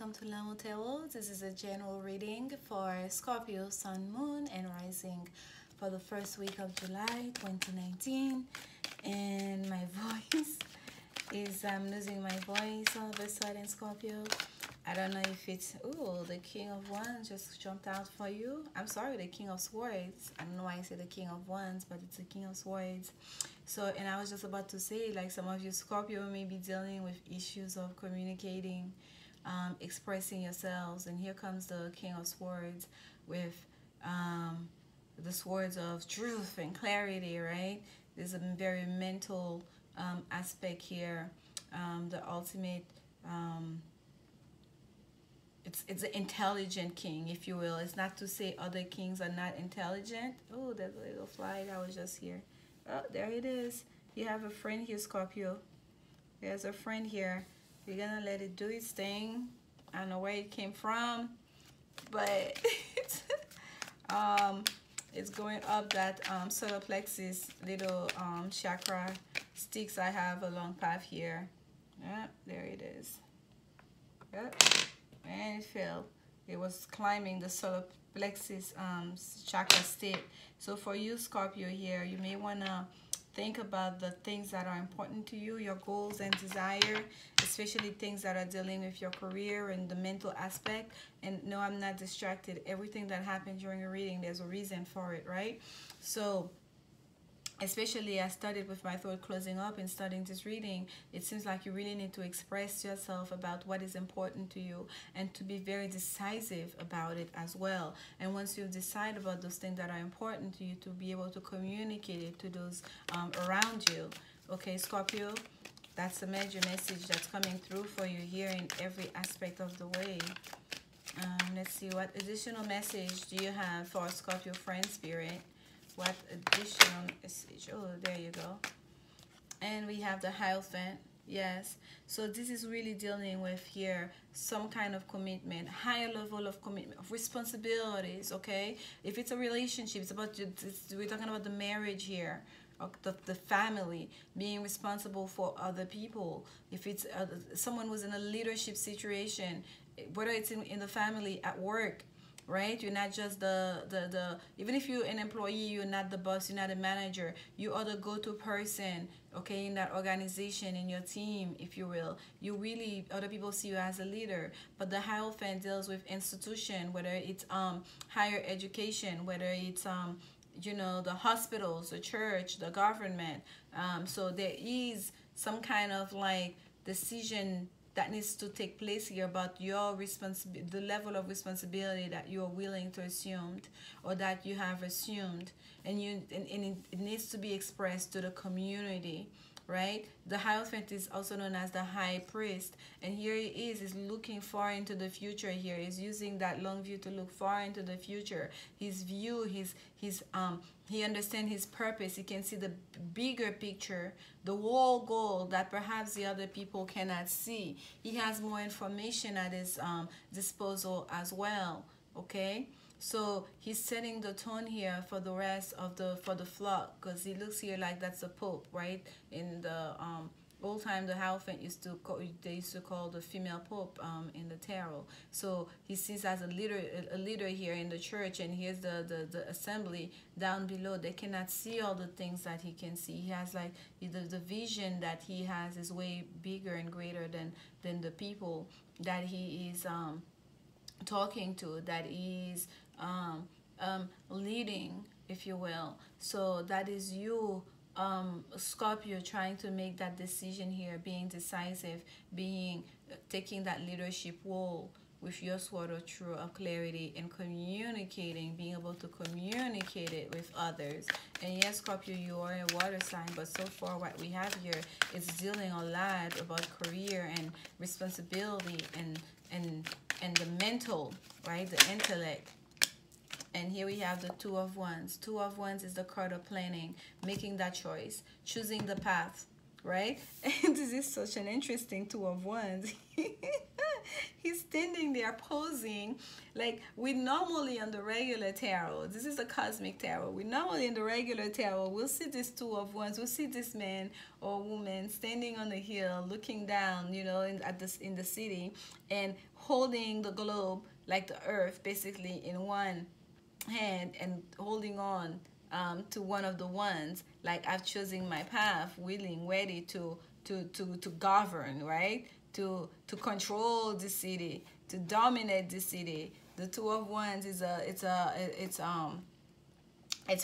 welcome to Lanmoutarot. This is a general reading for Scorpio, Sun, Moon, and Rising for the first week of July 2019. And my voice is, I'm losing my voice all of a sudden, Scorpio. I don't know if it's, ooh, the King of Wands just jumped out for you. I'm sorry, the King of Swords. I don't know why I say the King of Wands, but it's the King of Swords. So, and I was just about to say, like, some of you Scorpio may be dealing with issues of communicating, expressing yourselves. And here comes the King of Swords with the swords of truth and clarity, right? There's a very mental aspect here. The ultimate... It's an intelligent king, if you will. It's not to say other kings are not intelligent. Oh, there's a little fly that was just here. Oh, there it is. You have a friend here, Scorpio. There's a friend here. You're gonna let it do its thing. I don't know where it came from, but it's going up that solar plexus little chakra sticks I have along path here. Yeah, there it is. Yep. And it fell. It was climbing the solar plexus chakra state. So for you, Scorpio, here, you may want to think about the things that are important to you, your goals and desire, especially things that are dealing with your career and the mental aspect. And no, I'm not distracted. Everything that happened during a reading, there's a reason for it, right? So especially I started with my throat closing up and starting this reading, it seems like you really need to express yourself about what is important to you and to be very decisive about it as well. And once you decide about those things that are important to you, to be able to communicate it to those around you. Okay, Scorpio, that's the major message that's coming through for you here in every aspect of the way. Let's see, what additional message do you have for Scorpio friend spirit? What additional message? Oh, there you go. And we have the Hierophant. Yes. So this is really dealing with here some kind of commitment, higher level of commitment, of responsibilities, okay? If it's a relationship, it's about, we're talking about the marriage here, the family, being responsible for other people. If it's someone who's in a leadership situation, whether it's in the family, at work, right? You're not just even if you're an employee, you're not the boss, you're not a manager, you are the go-to person, okay, in that organization, in your team, if you will. You really, other people see you as a leader. But the Hierophant deals with institution, whether it's higher education, whether it's you know, the hospitals, the church, the government. So there is some kind of like decision that needs to take place here about your responsibility, the level of responsibility that you are willing to assume or that you have assumed, and it needs to be expressed to the community, right? The Hierophant is also known as the High Priest, and here he is looking far into the future here. He's using that long view to look far into the future. His view, he understands his purpose. He can see the bigger picture, the whole goal that perhaps the other people cannot see. He has more information at his disposal as well, okay? So he's setting the tone here for the rest of for the flock, because he looks here like that's the Pope, right? In the old time, the Hierophant they used to call the female Pope in the tarot. So he sees as a leader here in the church, and here's the assembly down below. They cannot see all the things that he can see. He has like the vision that he has is way bigger and greater than the people that he is talking to, that is leading, if you will. So that is you, Scorpio, trying to make that decision here, being decisive, taking that leadership role with your sword of truth, of clarity, and communicating, being able to communicate it with others. And yes, Scorpio, you are a water sign, but so far what we have here is dealing a lot about career and responsibility and the mental, right, the intellect. And here we have the Two of Wands. Two of Wands is the card of planning, making that choice, choosing the path, right? And this is such an interesting Two of Wands. He's standing they are posing like we normally on the regular tarot. This is a cosmic tarot. We normally in the regular tarot, we'll see this Two of Wands, we'll see this man or woman standing on the hill, looking down, you know, in the city, and holding the globe, like the earth, basically in one hand, and holding on to one of the wands, like I've chosen my path, willing, ready to govern, right? To control the city, to dominate the city. The Two of Wands is it's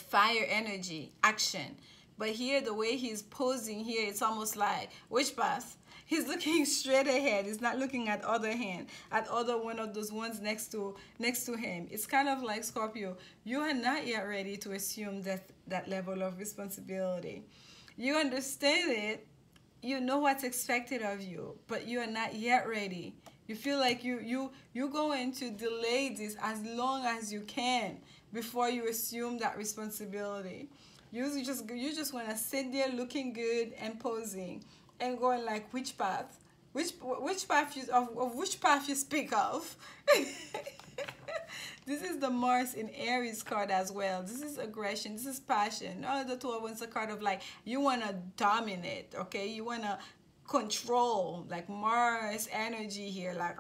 fire energy, action. But here, the way he's posing here, it's almost like, which path? He's looking straight ahead. He's not looking at other hand, at other one of those ones next to him. It's kind of like, Scorpio, you are not yet ready to assume that level of responsibility. You understand it. You know what's expected of you, but you are not yet ready. You feel like you're going to delay this as long as you can before you assume that responsibility. You just want to sit there looking good and posing and going like, which path? Which path of which path you speak of? This is the Mars in Aries card as well. This is aggression. This is passion. Oh, the Two of Wands, a card of like, you want to dominate, okay? You want to control, like Mars energy here, like,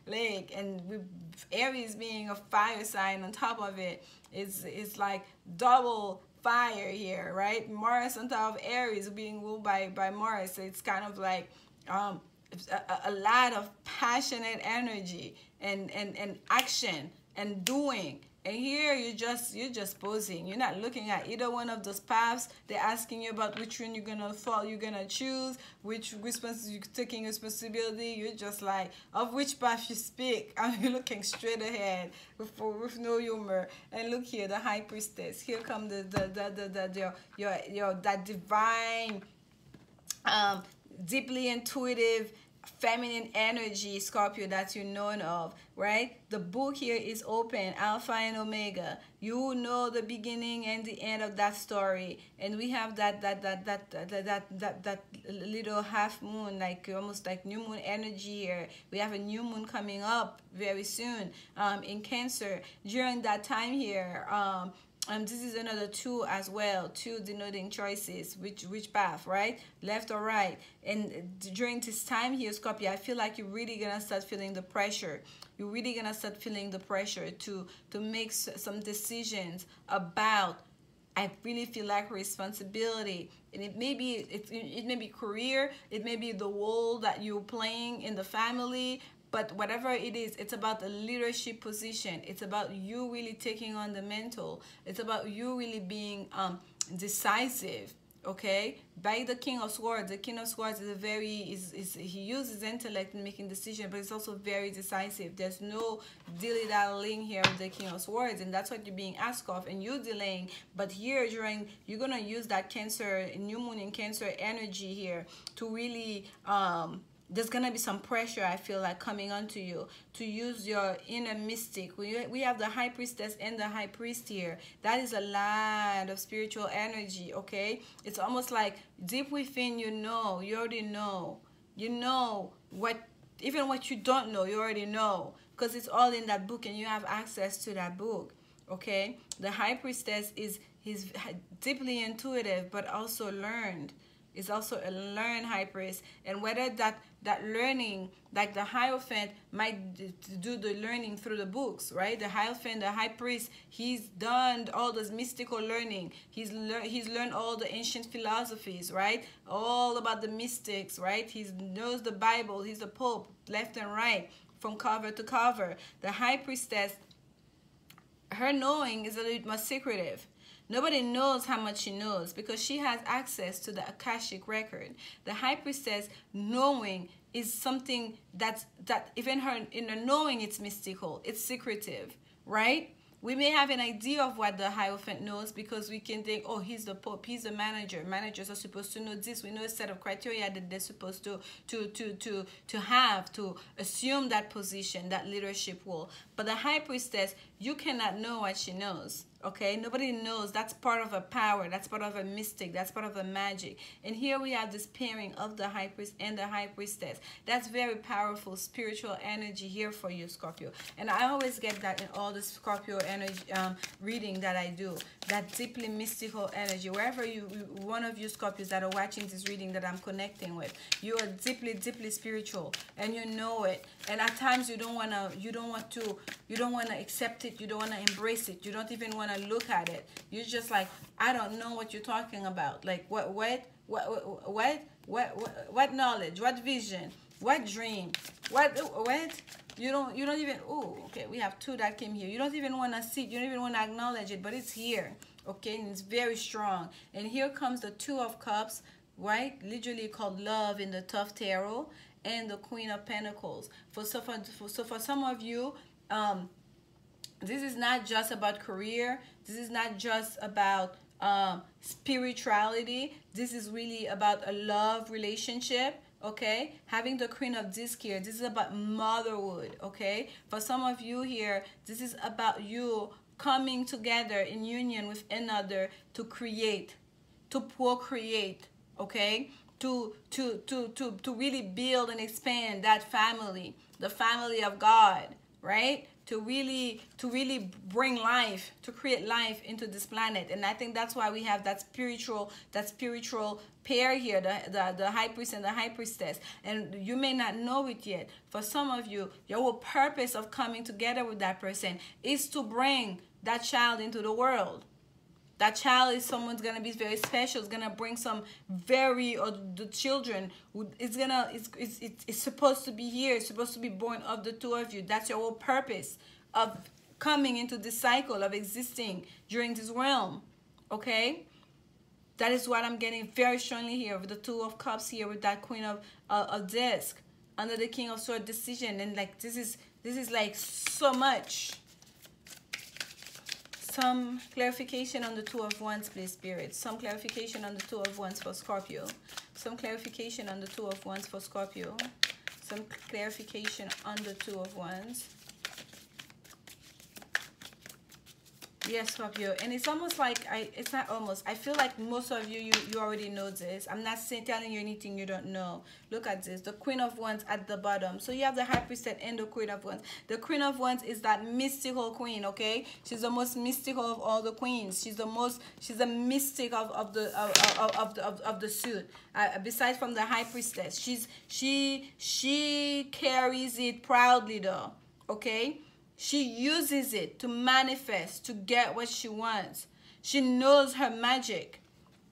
like, and with Aries being a fire sign on top of it, it's like double fire here, right? Mars on top of Aries being ruled by Mars. So it's kind of like a lot of passionate energy and action and doing. And here you're just posing. You're not looking at either one of those paths. They're asking you about which one you're gonna follow, you're gonna choose, which response you're taking responsibility. You're just like, of which path you speak. You're looking straight ahead with no humor. And look here, the High Priestess. Here come your that divine, deeply intuitive, feminine energy, Scorpio, that you're known of, right? The book here is open, Alpha and Omega. You know the beginning and the end of that story, and we have that little half moon, like almost like new moon energy here. We have a new moon coming up very soon in Cancer. During that time here, this is another two as well, two denoting choices, which path, right? Left or right. And during this time here, Scorpio, I feel like you're really gonna start feeling the pressure. You're really gonna start feeling the pressure to make some decisions about, I really feel like, responsibility. And it may be career, it may be the role that you're playing in the family. But whatever it is, it's about the leadership position. It's about you really taking on the mental. It's about you really being decisive, okay? By the King of Swords. The King of Swords is he uses intellect in making decisions, but it's also very decisive. There's no dilly-dallying here with the King of Swords, and that's what you're being asked of, and you're delaying. But here, you're going to use that Cancer, new moon in Cancer energy here to really... there's going to be some pressure, I feel like, coming onto you to use your inner mystic. We have the High Priestess and the High Priest here. That is a lot of spiritual energy, okay? It's almost like deep within, you already know. You know even what you don't know, you already know. Because it's all in that book and you have access to that book, okay? The High Priestess he's deeply intuitive, but also learned. Is also a learned High Priest, and whether that learning, like the Hierophant might do the learning through the books, right? The Hierophant, the High Priest, he's done all this mystical learning. He's learned all the ancient philosophies, right? All about the mystics, right? He knows the Bible. He's the Pope, left and right, from cover to cover. The High Priestess, her knowing is a little bit more secretive. Nobody knows how much she knows because she has access to the Akashic record. The High Priestess knowing is something that even in her knowing, it's mystical, it's secretive, right? We may have an idea of what the Hierophant knows because we can think, oh, he's the Pope, he's the manager. Managers are supposed to know this. We know a set of criteria that they're supposed to have to assume that position, that leadership role. But the High Priestess, you cannot know what she knows. Okay, nobody knows. That's part of a power. That's part of a mystic. That's part of a magic. And here we have this pairing of the high priest and the high priestess. That's very powerful spiritual energy here for you, Scorpio. And I always get that in all the Scorpio energy reading that I do. That deeply mystical energy. Wherever one of you Scorpios that are watching this reading that I'm connecting with, you are deeply, deeply spiritual, and you know it. And at times you don't want to accept it. You don't want to embrace it. You don't even want to look at it. You're just like, I don't know what you're talking about. Like what knowledge, what vision, what dream, what you don't even, oh, okay, we have two that came here. You don't even want to see it. You don't even want to acknowledge it, but it's here. Okay, and it's very strong. And here comes the Two of Cups, right? Literally called love in the Tough Tarot, and the Queen of Pentacles. For some of you, this is not just about career. This is not just about spirituality. This is really about a love relationship. Okay, having the Queen of Disc here, this is about motherhood. Okay, for some of you here, this is about you coming together in union with another to create, to procreate. Okay, to really build and expand that family, the family of God, right? To really bring life, to create life into this planet. And I think that's why we have that spiritual pair here, the high priest and the high priestess. And you may not know it yet. For some of you, your whole purpose of coming together with that person is to bring that child into the world. That child is someone's gonna be very special. It's gonna bring some the children. It's supposed to be here. It's supposed to be born of the two of you. That's your whole purpose of coming into this cycle of existing during this realm. Okay, that is what I'm getting very strongly here with the Two of Cups here with that Queen of Disc under the King of Swords decision. And like this is like so much. Some clarification on the Two of Wands, please, Spirit. Some clarification on the Two of Wands for Scorpio. Some clarification on the Two of Wands for Scorpio. Some clarification on the Two of Wands. Yes, Scorpio. And it's almost like, it's not almost. I feel like most of you already know this. I'm not telling you anything you don't know. Look at this. The Queen of Wands at the bottom. So you have the High Priestess and the Queen of Wands. The Queen of Wands is that mystical queen, okay? She's the most mystical of all the queens. She's the mystic of the suit. Besides from the High Priestess. She carries it proudly though, okay? She uses it to manifest, to get what she wants. She knows her magic,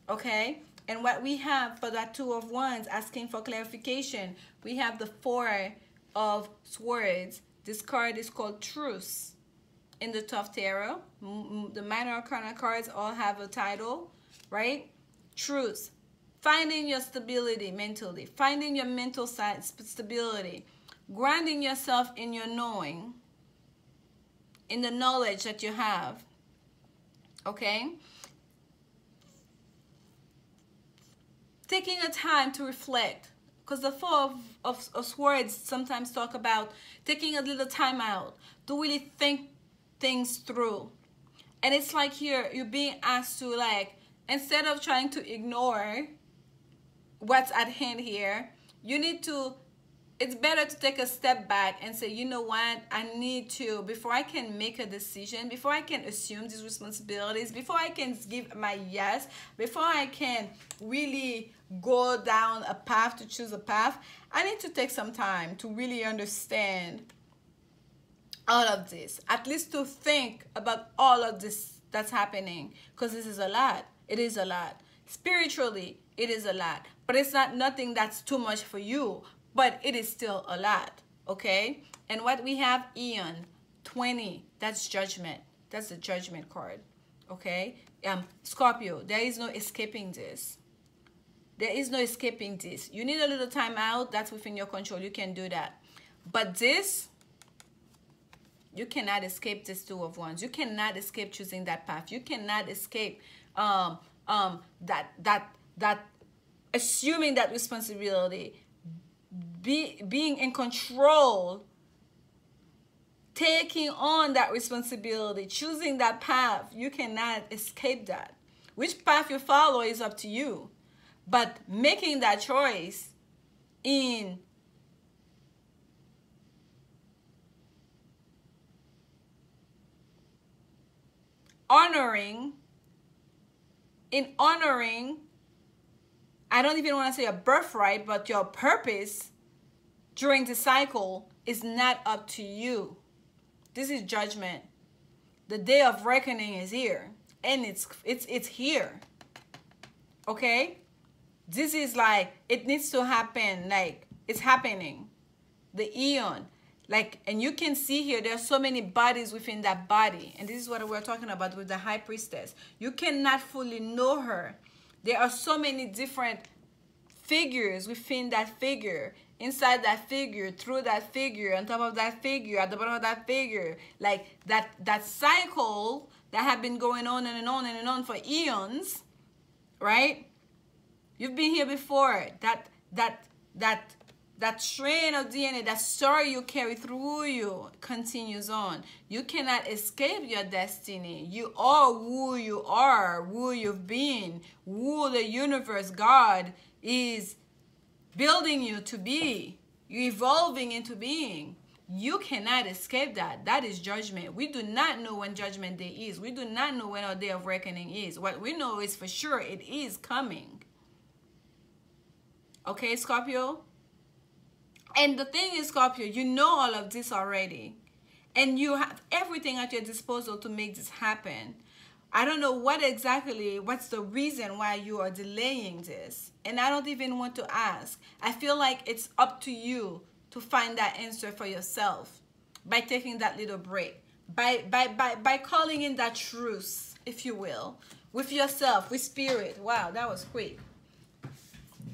okay? And what we have for that Two of Wands, asking for clarification, we have the Four of Swords. This card is called Truce in the Tough Tarot. The Minor Arcana cards all have a title, right? Truce. Finding your stability mentally. Finding your mental side stability. Grounding yourself in your knowing. In the knowledge that you have, okay? Taking a time to reflect, because the Four of Swords sometimes talk about taking a little time out to really think things through. And it's like here, you're being asked to, like, instead of trying to ignore what's at hand here, you need to, it's better to take a step back and say, you know what, I need to, before I can make a decision, before I can assume these responsibilities, before I can give my yes, before I can really go down a path, to choose a path, I need to take some time to really understand all of this, at least to think about all of this that's happening, because this is a lot. It is a lot. Spiritually, it is a lot, but it's not nothing that's too much for you. But it is still a lot, okay? And what we have, Eon, 20, that's judgment. That's the judgment card, okay? Scorpio, there is no escaping this. There is no escaping this. You need a little time out. That's within your control. You can do that. But this, you cannot escape this Two of Wands. You cannot escape choosing that path. You cannot escape that assuming that responsibility. Being in control, taking on that responsibility, choosing that path. You cannot escape that. Which path you follow is up to you. But making that choice in honoring, I don't even want to say a birthright, but your purpose during the cycle is not up to you. This is judgment. The day of reckoning is here, and it's here. Okay? This is like, it needs to happen, like it's happening. The eon. Like, and you can see here, there are so many bodies within that body. And this is what we're talking about with the high priestess. You cannot fully know her. There are so many different figures within that figure, inside that figure, through that figure, on top of that figure, at the bottom of that figure. Like that cycle that have been going on and on and on for eons, right? You've been here before. That strain of DNA, that story you carry through you continues on. You cannot escape your destiny. You are who you are, who you've been, who the universe, God, is building you to be. You're evolving into being. You cannot escape that. That is judgment. We do not know when Judgment Day is. We do not know when our day of reckoning is. What we know is for sure it is coming. Okay, Scorpio? And the thing is, Scorpio, you know all of this already. And you have everything at your disposal to make this happen. I don't know what's the reason why you are delaying this. And I don't even want to ask. I feel like it's up to you to find that answer for yourself by taking that little break. By calling in that truce, if you will, with yourself, with spirit. Wow, that was quick.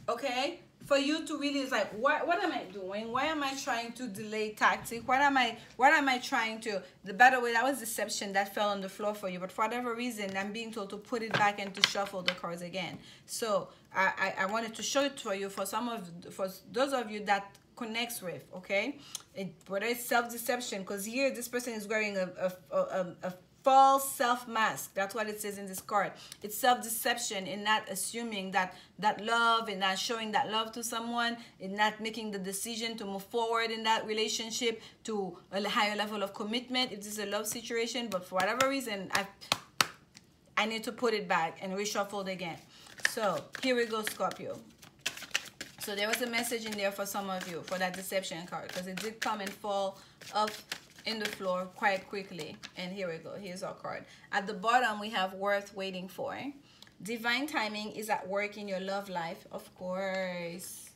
Okay? For you to really, it's like, what am I doing? Why am I trying to delay tactic? What am I trying to, by the way, that was deception that fell on the floor for you. But for whatever reason, I'm being told to put it back and to shuffle the cards again. So I wanted to show it for you for those of you that connects with, okay? Whether it's self-deception, because here this person is wearing a false self-mask. That's what it says in this card. It's self-deception in not assuming that love, and not showing that love to someone, and not making the decision to move forward in that relationship to a higher level of commitment if this is a love situation. But for whatever reason, I need to put it back and reshuffle it again. So here we go, Scorpio. So there was a message in there for some of you for that deception card, because it did come and fall up in the floor quite quickly. And here we go. Here's our card. At the bottom, we have worth waiting for. Divine timing is at work in your love life. Of course.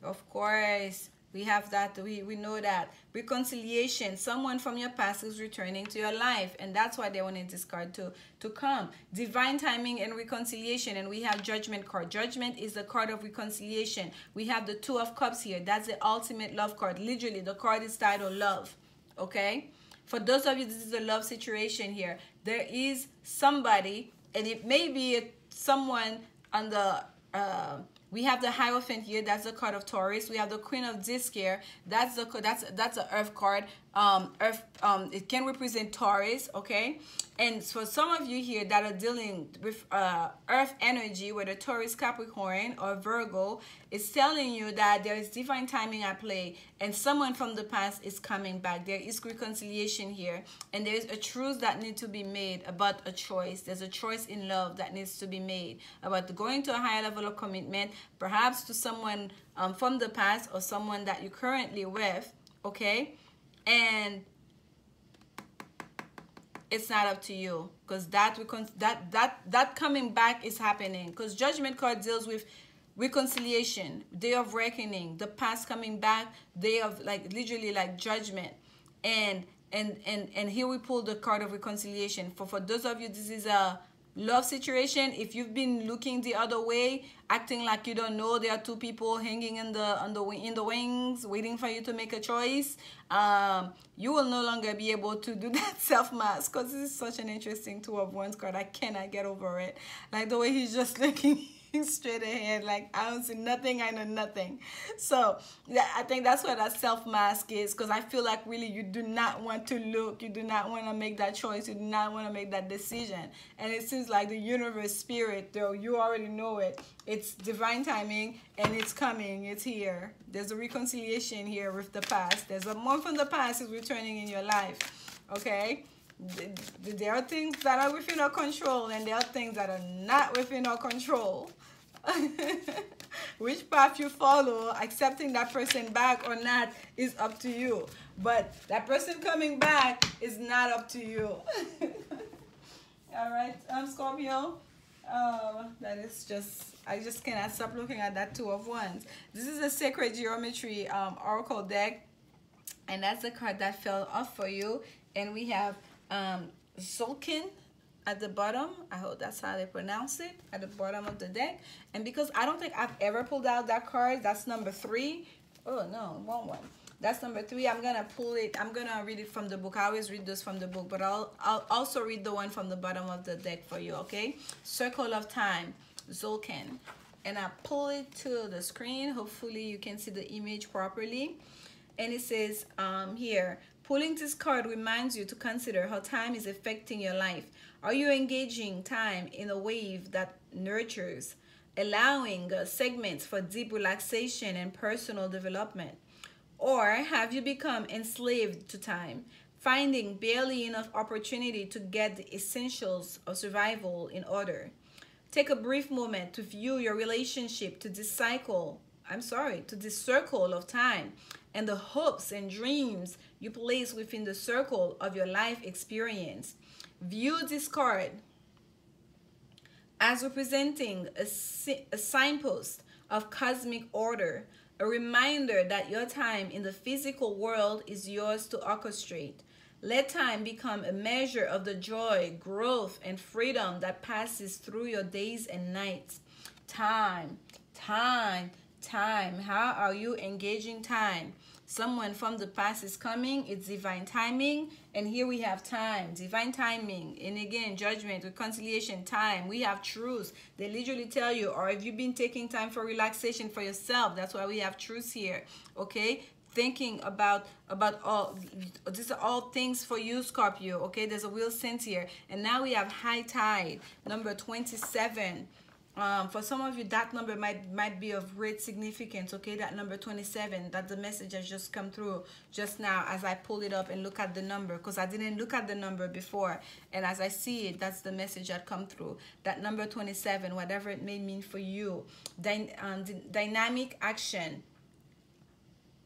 Of course. We have that. We know that. Reconciliation. Someone from your past is returning to your life. And that's why they wanted this card to come. Divine timing and reconciliation. And we have Judgment card. Judgment is the card of reconciliation. We have the Two of Cups here. That's the ultimate love card. Literally, the card is titled Love. Okay, for those of you, this is a love situation here. There is somebody, and it may be someone on the we have the Hierophant here. That's the card of Taurus. We have the Queen of Disc here. That's the Earth card. It can represent Taurus. Okay, and for some of you here that are dealing with Earth energy, whether Taurus, Capricorn, or Virgo, it's telling you that there is divine timing at play, and someone from the past is coming back. There is reconciliation here, and there is a truth that needs to be made about a choice. There's a choice in love that needs to be made about going to a higher level of commitment, perhaps to someone from the past or someone that you're currently with. Okay, and it's not up to you, because that coming back is happening, because Judgment card deals with reconciliation, day of reckoning, the past coming back, day of, like, literally like judgment. And here we pull the card of reconciliation. For those of you, this is a love situation. If you've been looking the other way, acting like you don't know, there are two people hanging in the wings waiting for you to make a choice, you will no longer be able to do that self-mask, because this is such an interesting Two of Wands card. I cannot get over it. Like the way he's just looking looking straight ahead like I don't see nothing, I know nothing. So yeah, I think that's what that self mask is, because I feel like really you do not want to look, you do not want to make that choice, you do not want to make that decision. And it seems like the universe, spirit, though, you already know it. It's divine timing and it's coming, it's here. There's a reconciliation here with the past. There's a month from the past is returning in your life. Okay? There are things that are within our control and there are things that are not within our control. Which path you follow, accepting that person back or not, is up to you. But that person coming back is not up to you. All right, Scorpio. That is just, I just cannot stop looking at that Two of Wands. This is a Sacred Geometry Oracle deck, and that's the card that fell off for you. And we have Zolkin at the bottom. I hope that's how they pronounce it, at the bottom of the deck. And because I don't think I've ever pulled out that card, that's number 3. Oh no, wrong one. That's number 3. I'm gonna pull it. I'm gonna read it from the book. I always read this from the book, but I'll also read the one from the bottom of the deck for you. Okay, Circle of Time, Zolkin, and I pull it to the screen. Hopefully you can see the image properly. And it says here, pulling this card reminds you to consider how time is affecting your life. Are you engaging time in a wave that nurtures, allowing segments for deep relaxation and personal development? Or have you become enslaved to time, finding barely enough opportunity to get the essentials of survival in order? Take a brief moment to view your relationship to this circle of time and the hopes and dreams you place within the circle of your life experience. View this card as representing a signpost of cosmic order, a reminder that your time in the physical world is yours to orchestrate. Let time become a measure of the joy, growth, and freedom that passes through your days and nights. Time, time, time. How are you engaging time? Someone from the past is coming. It's divine timing. And here we have time, divine timing. And again, judgment, reconciliation, time. We have truth. They literally tell you, or have you been taking time for relaxation for yourself? That's why we have truth here. Okay? Thinking about all, these are all things for you, Scorpio. Okay? There's a real sense here. And now we have high tide, number 27. For some of you, that number might be of great significance. Okay, that number 27, that the message has just come through just now as I pull it up and look at the number, because I didn't look at the number before, and as I see it, that's the message that come through. That number 27, whatever it may mean for you. Dynamic action.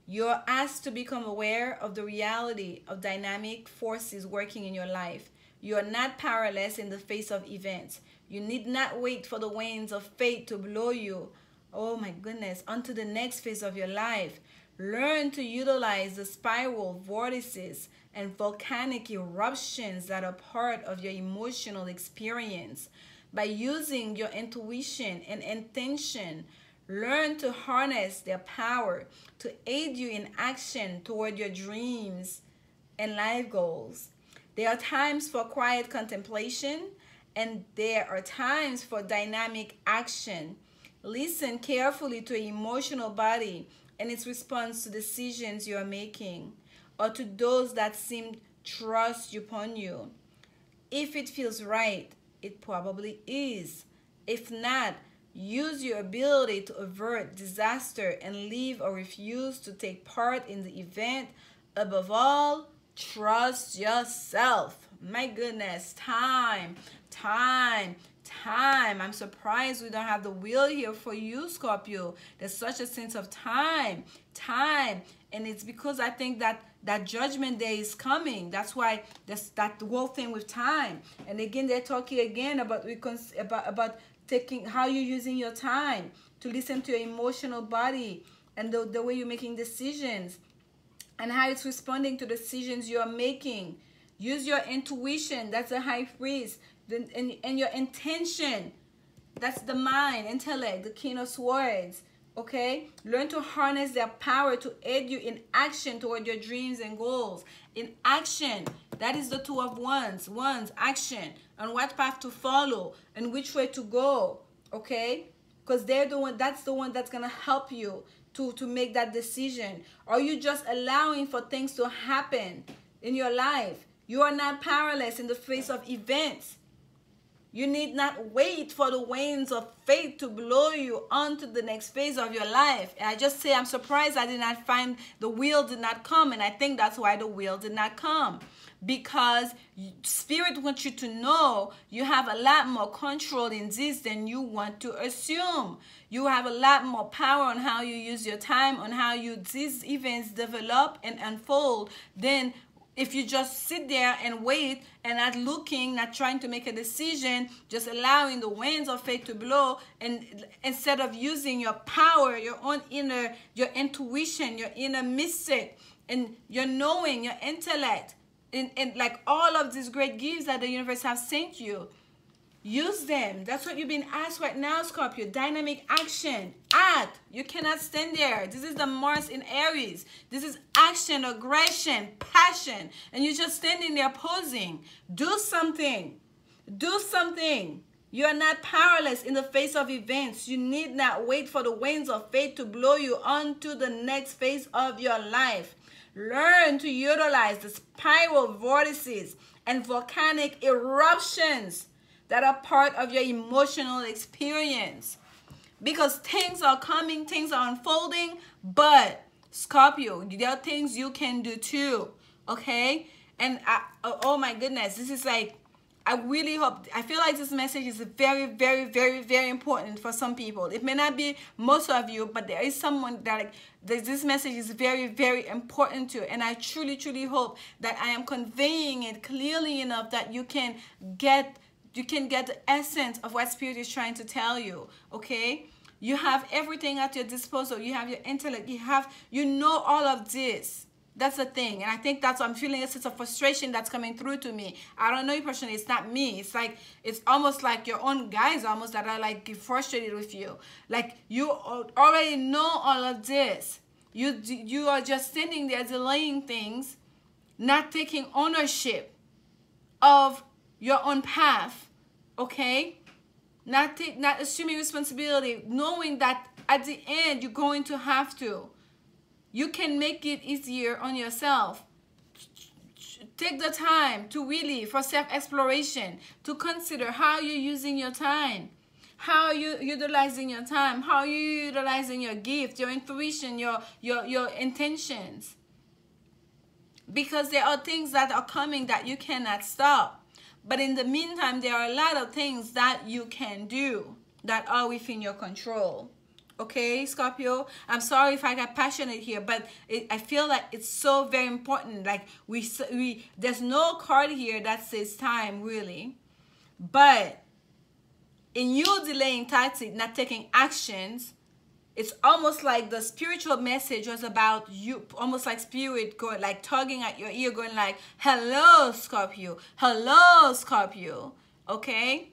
You're asked to become aware of the reality of dynamic forces working in your life. You are not powerless in the face of events. You need not wait for the winds of fate to blow you, oh my goodness, onto the next phase of your life. Learn to utilize the spiral vortices and volcanic eruptions that are part of your emotional experience. By using your intuition and intention, learn to harness their power to aid you in action toward your dreams and life goals. There are times for quiet contemplation, and there are times for dynamic action. Listen carefully to your emotional body and its response to decisions you are making, or to those that seem thrust upon you. If it feels right, it probably is. If not, use your ability to avert disaster and leave or refuse to take part in the event. Above all, trust yourself. My goodness, time. I'm surprised we don't have the wheel here for you, Scorpio. There's such a sense of time. And it's because I think that judgment day is coming. That's why that whole thing with time. And again, they're talking again about taking how you're using your time to listen to your emotional body and the way you're making decisions and how it's responding to decisions you're making. Use your intuition. That's a high priest. And your intention. That's the mind, intellect, the King of Swords. Okay? Learn to harness their power to aid you in action toward your dreams and goals. In action. That is the Two of Wands. Wands, action. On what path to follow and which way to go. Okay? because they're the one, that's the one that's gonna help you to make that decision. Are you just allowing for things to happen in your life? You are not powerless in the face of events. You need not wait for the winds of fate to blow you onto the next phase of your life. And I just say, I'm surprised I did not find the wheel did not come. And I think that's why the wheel did not come. Because Spirit wants you to know you have a lot more control in this than you want to assume. You have a lot more power on how you use your time, on how these events develop and unfold, than if you just sit there and wait and not looking, not trying to make a decision, just allowing the winds of fate to blow, and instead of using your power, your own inner, your intuition, your inner mystic, and your knowing, your intellect, and like all of these great gifts that the universe has sent you. Use them. That's what you've been asked right now, Scorpio. Dynamic action. Act. You cannot stand there. This is the Mars in Aries. This is action, aggression, passion. And you're just standing there posing. Do something. Do something. You are not powerless in the face of events. You need not wait for the winds of fate to blow you onto the next phase of your life. Learn to utilize the spiral vortices and volcanic eruptions that are part of your emotional experience. Because things are coming, things are unfolding, but Scorpio, there are things you can do too, okay? And oh my goodness, this is like, I really hope, I feel like this message is very, very, very, very important for some people. It may not be most of you, but there is someone that this message is very, very important to. And I truly, truly hope that I am conveying it clearly enough that you can get the essence of what Spirit is trying to tell you, okay? You have everything at your disposal. You have your intellect. You know all of this. That's the thing. And I think that's what I'm feeling, a sense of frustration that's coming through to me. I don't know you personally. It's not me. It's like, it's almost like your own guys almost that are like frustrated with you. Like you already know all of this. You are just sitting there delaying things, not taking ownership of your own path, okay? Not assuming responsibility, knowing that at the end you're going to have to. You can make it easier on yourself. Take the time to really, for self-exploration, to consider how you're using your time. How are you utilizing your time? How are you utilizing your gift, your intuition, your intentions? Because there are things that are coming that you cannot stop. But in the meantime, there are a lot of things that you can do that are within your control. Okay, Scorpio? I'm sorry if I got passionate here, but I feel like it's so very important. Like, there's no card here that says time, really. But in you delaying tactics, not taking actions, it's almost like the spiritual message was about you, almost like Spirit going, like tugging at your ear, going like, hello, Scorpio. Hello, Scorpio. Okay?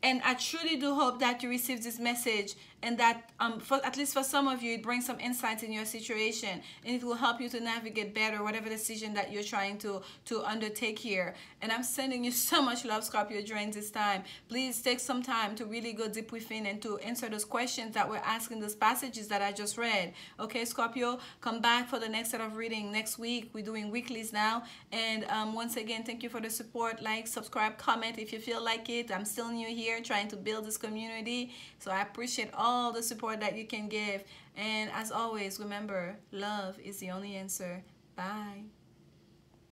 And I truly do hope that you receive this message, and that at least for some of you, it brings some insights in your situation, and it will help you to navigate better whatever decision that you're trying to undertake here. And I'm sending you so much love, Scorpio, during this time. Please take some time to really go deep within and to answer those questions that we're asking, those passages that I just read. Okay, Scorpio, come back for the next set of reading next week. We're doing weeklies now. And once again, thank you for the support. Like, subscribe, comment if you feel like it. I'm still new here trying to build this community, so I appreciate all the support that you can give. And as always, remember, love is the only answer. Bye.